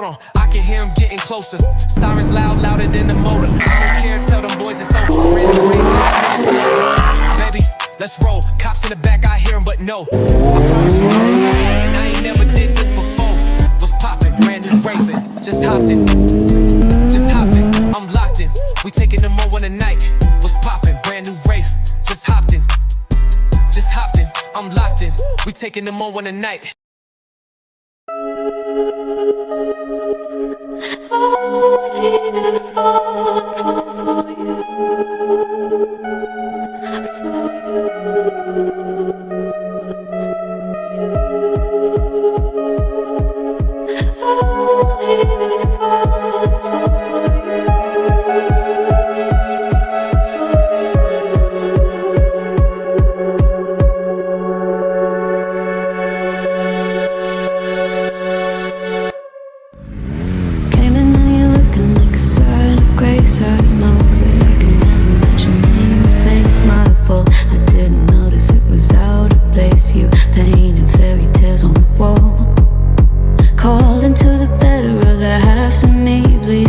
Hold on, I can hear him getting closer. Sirens loud, louder than the motor. I don't care, tell them boys it's over. Ran the green flag, never pull over. Baby, let's roll. Cops in the back, I hear him, but no. I promise you, and I ain't never did this before. Was poppin', brand new raving. Just hopped in, I'm locked in. We taking them on one a night. Was poppin', brand new rave. Just hopped in, I'm locked in. We taking them on one a night.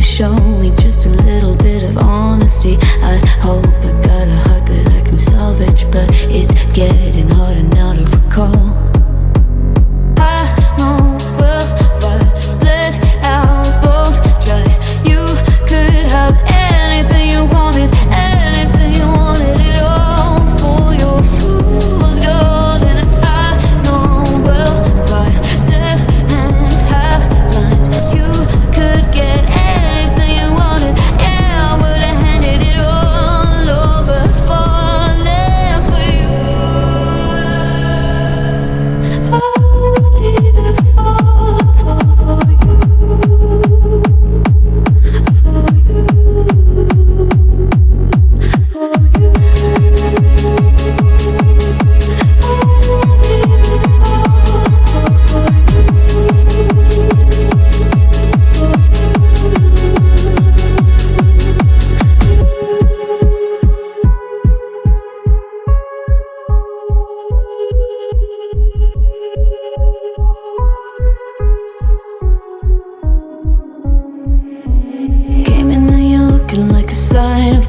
Show me just a little bit of honesty. I'd hope I got a heart that I can salvage, but it's getting harder now to recall. I know well, but let our boat dry. You could have anything you wanted it all for your fool's gold. And I know well, by deaf and half blind, you could get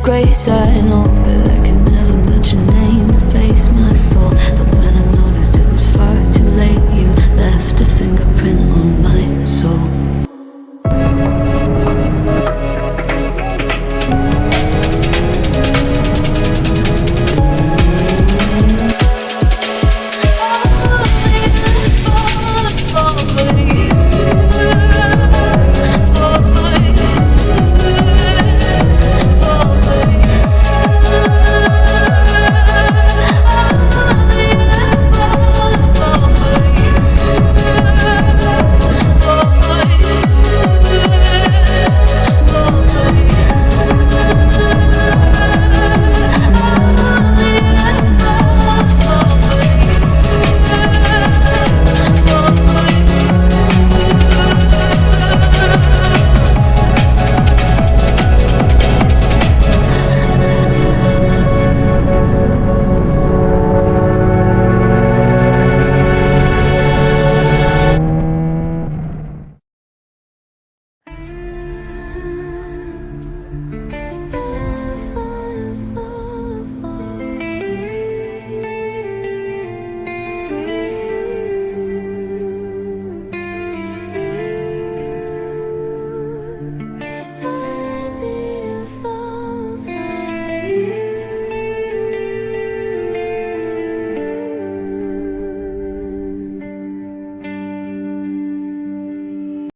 grace, I know